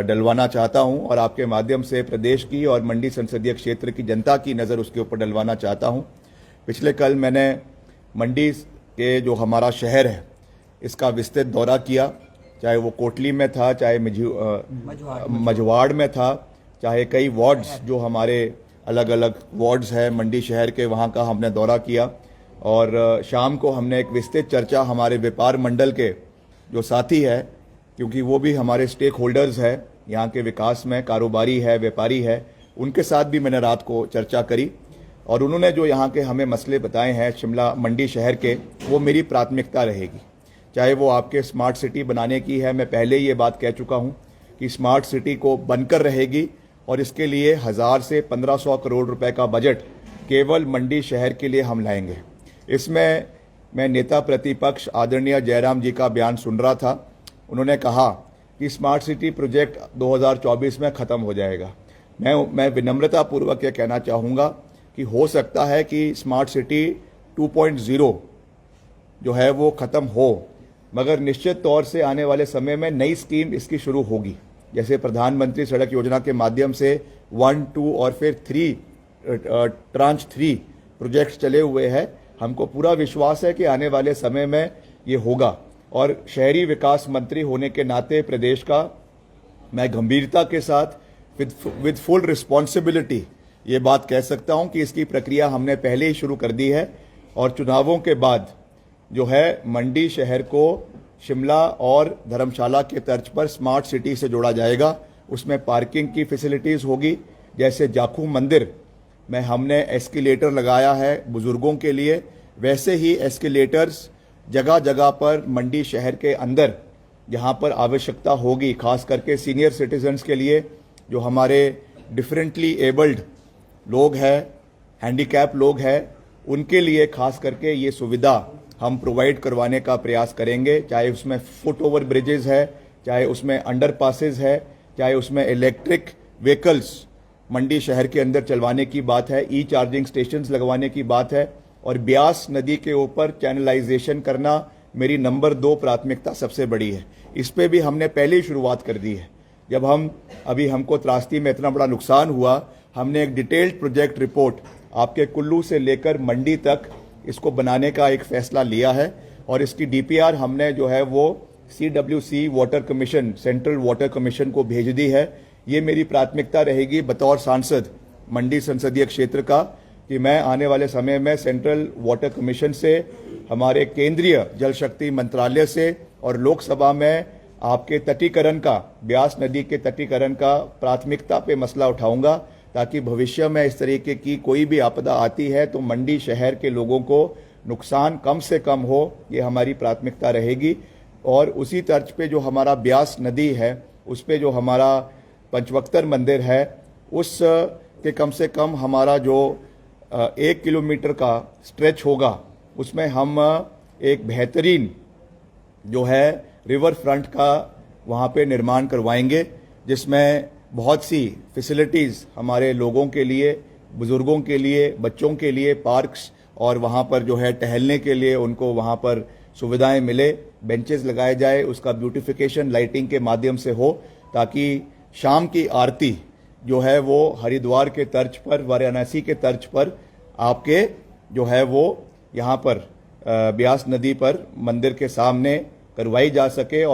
डलवाना चाहता हूं और आपके माध्यम से प्रदेश की और मंडी संसदीय क्षेत्र की जनता की नज़र उसके ऊपर डलवाना चाहता हूं। पिछले कल मैंने मंडी के जो हमारा शहर है इसका विस्तृत दौरा किया, चाहे वो कोटली में था, चाहे मझवाड़ में था, चाहे कई वार्ड्स जो हमारे अलग अलग वार्ड्स हैं मंडी शहर के, वहाँ का हमने दौरा किया। और शाम को हमने एक विस्तृत चर्चा हमारे व्यापार मंडल के जो साथी है, क्योंकि वो भी हमारे स्टेक होल्डर्स है यहाँ के विकास में, कारोबारी है, व्यापारी है, उनके साथ भी मैंने रात को चर्चा करी। और उन्होंने जो यहाँ के हमें मसले बताए हैं शिमला मंडी शहर के, वो मेरी प्राथमिकता रहेगी। चाहे वो आपके स्मार्ट सिटी बनाने की है, मैं पहले ये बात कह चुका हूँ कि स्मार्ट सिटी को बनकर रहेगी और इसके लिए 1000 से 1500 करोड़ रुपए का बजट केवल मंडी शहर के लिए हम लाएंगे। इसमें मैं नेता प्रतिपक्ष आदरणीय जयराम जी का बयान सुन रहा था। उन्होंने कहा कि स्मार्ट सिटी प्रोजेक्ट 2024 में ख़त्म हो जाएगा। मैं विनम्रतापूर्वक यह कहना चाहूँगा कि हो सकता है कि स्मार्ट सिटी 2.0 जो है वो ख़त्म हो, मगर निश्चित तौर से आने वाले समय में नई स्कीम इसकी शुरू होगी। जैसे प्रधानमंत्री सड़क योजना के माध्यम से 1, 2 और फिर 3 ट्रांच 3 प्रोजेक्ट्स चले हुए हैं। हमको पूरा विश्वास है कि आने वाले समय में ये होगा। और शहरी विकास मंत्री होने के नाते प्रदेश का मैं गंभीरता के साथ विद फुल रिस्पॉन्सिबिलिटी ये बात कह सकता हूं कि इसकी प्रक्रिया हमने पहले ही शुरू कर दी है। और चुनावों के बाद जो है मंडी शहर को शिमला और धर्मशाला के तर्ज पर स्मार्ट सिटी से जोड़ा जाएगा। उसमें पार्किंग की फैसिलिटीज़ होगी, जैसे जाखू मंदिर में हमने एस्केलेटर लगाया है बुजुर्गों के लिए, वैसे ही एस्केलेटर्स जगह जगह पर मंडी शहर के अंदर जहां पर आवश्यकता होगी, खास करके सीनियर सिटीजन्स के लिए, जो हमारे डिफरेंटली एबल्ड लोग हैं, हैंडीकैप लोग हैं, उनके लिए खास करके ये सुविधा हम प्रोवाइड करवाने का प्रयास करेंगे। चाहे उसमें फुट ओवर ब्रिजेस है, चाहे उसमें अंडर पासेज है, चाहे उसमें इलेक्ट्रिक व्हीकल्स मंडी शहर के अंदर चलवाने की बात है, ई चार्जिंग स्टेशंस लगवाने की बात है, और ब्यास नदी के ऊपर चैनलाइजेशन करना मेरी नंबर 2 प्राथमिकता सबसे बड़ी है। इस पे भी हमने पहले ही शुरुआत कर दी है। जब हमको त्रासदी में इतना बड़ा नुकसान हुआ, हमने एक डिटेल्ड प्रोजेक्ट रिपोर्ट आपके कुल्लू से लेकर मंडी तक इसको बनाने का एक फैसला लिया है। और इसकी डीपीआर हमने जो है वो CWC water commission, central water commission को भेज दी है। ये मेरी प्राथमिकता रहेगी बतौर सांसद मंडी संसदीय क्षेत्र का, कि मैं आने वाले समय में सेंट्रल वाटर कमीशन से, हमारे केंद्रीय जल शक्ति मंत्रालय से और लोकसभा में आपके तटीकरण का, ब्यास नदी के तटीकरण का प्राथमिकता पे मसला उठाऊंगा, ताकि भविष्य में इस तरीके की कोई भी आपदा आती है तो मंडी शहर के लोगों को नुकसान कम से कम हो। ये हमारी प्राथमिकता रहेगी। और उसी तर्ज पे जो हमारा ब्यास नदी है, उस पे जो हमारा पंचवक्तर मंदिर है, उस के कम से कम हमारा जो 1 किलोमीटर का स्ट्रेच होगा, उसमें हम एक बेहतरीन जो है रिवर फ्रंट का वहाँ पे निर्माण करवाएंगे, जिसमें बहुत सी फैसिलिटीज़ हमारे लोगों के लिए, बुजुर्गों के लिए, बच्चों के लिए, पार्क्स, और वहाँ पर जो है टहलने के लिए उनको वहाँ पर सुविधाएं मिले, बेंचेस लगाए जाए, उसका ब्यूटिफिकेशन लाइटिंग के माध्यम से हो, ताकि शाम की आरती जो है वो हरिद्वार के तर्ज पर, वाराणसी के तर्ज पर आपके जो है वो यहाँ पर ब्यास नदी पर मंदिर के सामने करवाई जा सके। और